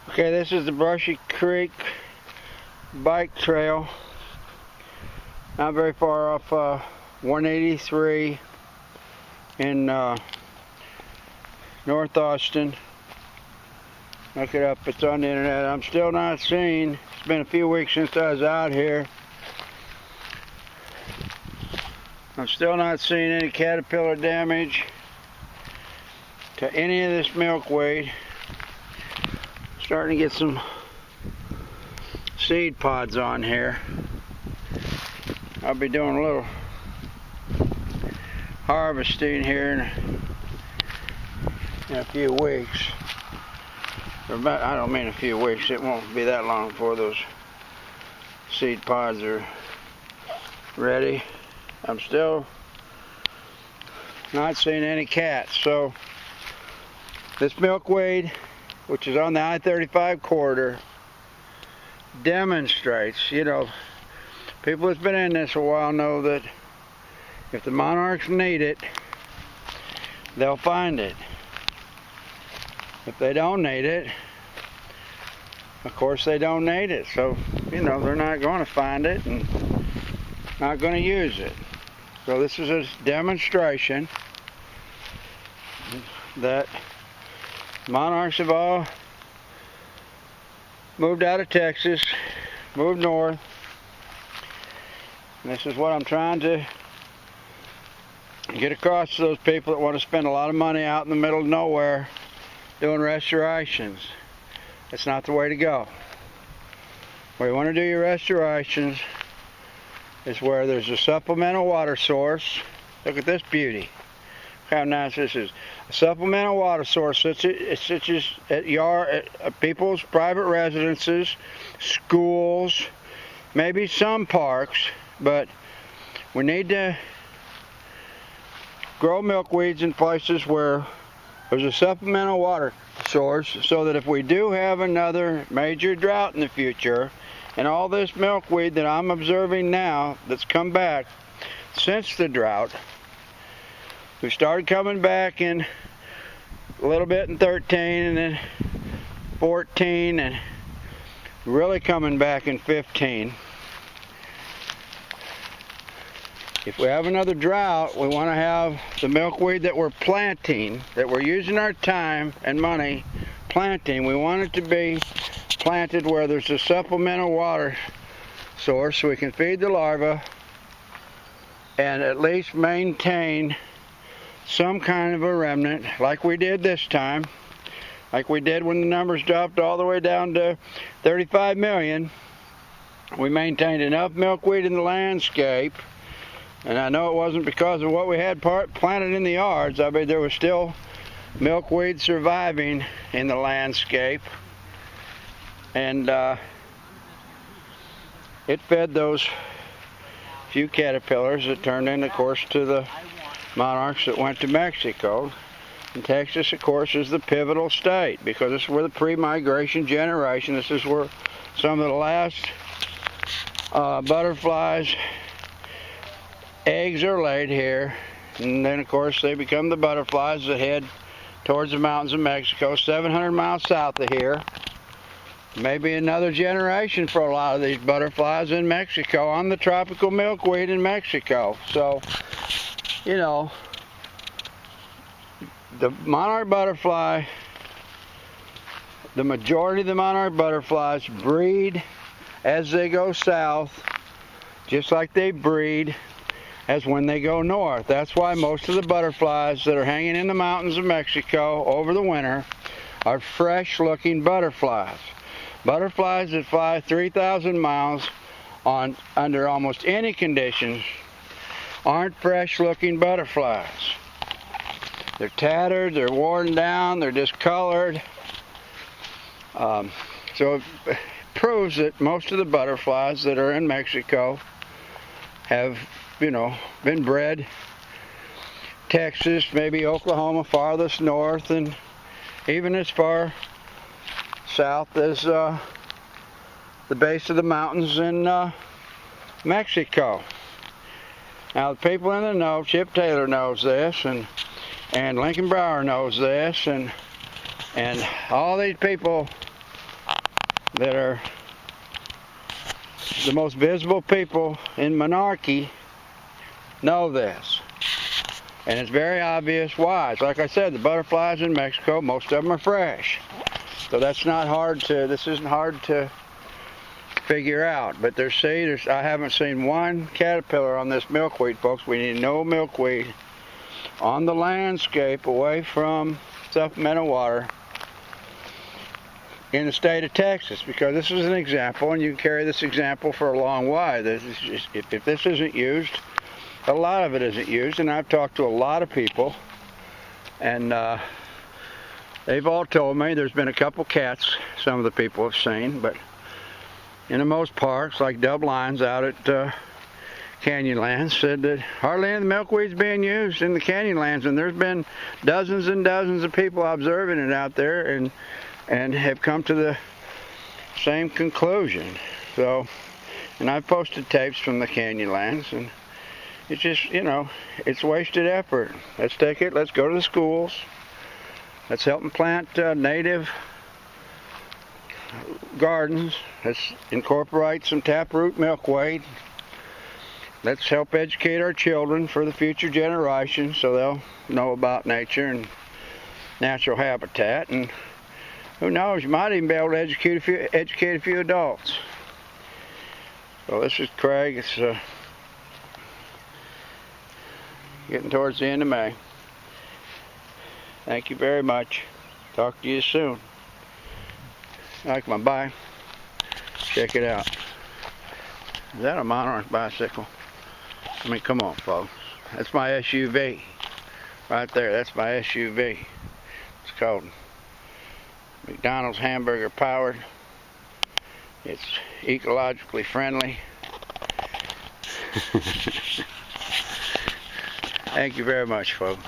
Okay, this is the Brushy Creek bike trail. Not very far off 183 in North Austin. Look it up, it's on the internet. I'm still not seeing, it's been a few weeks since I was out here. I'm still not seeing any caterpillar damage to any of this milkweed. Starting to get some seed pods on here. I'll be doing a little harvesting here in a few weeks. I don't mean a few weeks, it won't be that long before those seed pods are ready. I'm still not seeing any cats, so this milkweed, which is on the I-35 corridor, demonstrates, you know, people that's been in this a while know that if the monarchs need it, they'll find it. If they don't need it, of course they don't need it. So, you know, they're not going to find it and not going to use it. So this is a demonstration that monarchs have all moved out of Texas, moved north. And this is what I'm trying to get across to those people that want to spend a lot of money out in the middle of nowhere doing restorations. It's not the way to go. Where you want to do your restorations is where there's a supplemental water source. Look at this beauty. Look how nice this is. A supplemental water source such as at people's private residences, schools, maybe some parks, but we need to grow milkweeds in places where there's a supplemental water source, so that if we do have another major drought in the future, and all this milkweed that I'm observing now that's come back since the drought, we started coming back in a little bit in 13 and then 14 and really coming back in 15. If we have another drought, we want to have the milkweed that we're planting, that we're using our time and money planting, we want it to be planted where there's a supplemental water source so we can feed the larvae and at least maintain some kind of a remnant, like we did this time, like we did when the numbers dropped all the way down to 35 million. We maintained enough milkweed in the landscape. And I know it wasn't because of what we had planted in the yards. I mean, there was still milkweed surviving in the landscape. And it fed those few caterpillars that turned in, of course, to the monarchs that went to Mexico. And Texas, of course, is the pivotal state because this is where the pre-migration generation, this is where some of the last butterflies' eggs are laid here, and then of course they become the butterflies that head towards the mountains of Mexico, 700 miles south of here. Maybe another generation for a lot of these butterflies in Mexico on the tropical milkweed in Mexico. So, you know, the monarch butterfly, the majority of the monarch butterflies breed as they go south, just like they breed as when they go north. That's why most of the butterflies that are hanging in the mountains of Mexico over the winter are fresh looking butterflies. Butterflies that fly 3,000 miles under almost any conditions aren't fresh looking butterflies. They're tattered, they're worn down, they're discolored. So it proves that most of the butterflies that are in Mexico have, you know, been bred Texas, maybe Oklahoma, farthest north, and even as far south as the base of the mountains in Mexico. Now the people in the know, Chip Taylor knows this, and Lincoln Brower knows this, and all these people that are the most visible people in monarchy know this. And it's very obvious why. It's like I said, the butterflies in Mexico, most of them are fresh. So that's not hard to, this isn't hard to figure out. But I haven't seen one caterpillar on this milkweed, folks. We need no milkweed on the landscape away from supplemental water in the state of Texas, because this is an example, and you can carry this example for a long while. If this isn't used, a lot of it isn't used, and I've talked to a lot of people, and they've all told me there's been a couple cats some of the people have seen, but in the most parts, like Dub Lines out at Canyonlands, said that hardly any of the milkweed's being used in the Canyonlands, and there's been dozens and dozens of people observing it out there, and have come to the same conclusion. So, and I've posted tapes from the Canyonlands, and it's just, you know, it's wasted effort. Let's take it, let's go to the schools, let's help them plant native gardens, let's incorporate some taproot milkweed, let's help educate our children for the future generations so they'll know about nature and natural habitat, and who knows, you might even be able to educate a few adults. So this is Craig. It's getting towards the end of May. Thank you very much. Talk to you soon. Like my bike. Check it out. Is that a monarch bicycle? I mean, come on, folks. That's my SUV. Right there, that's my SUV. It's called McDonald's hamburger powered. It's ecologically friendly. Thank you very much, folks.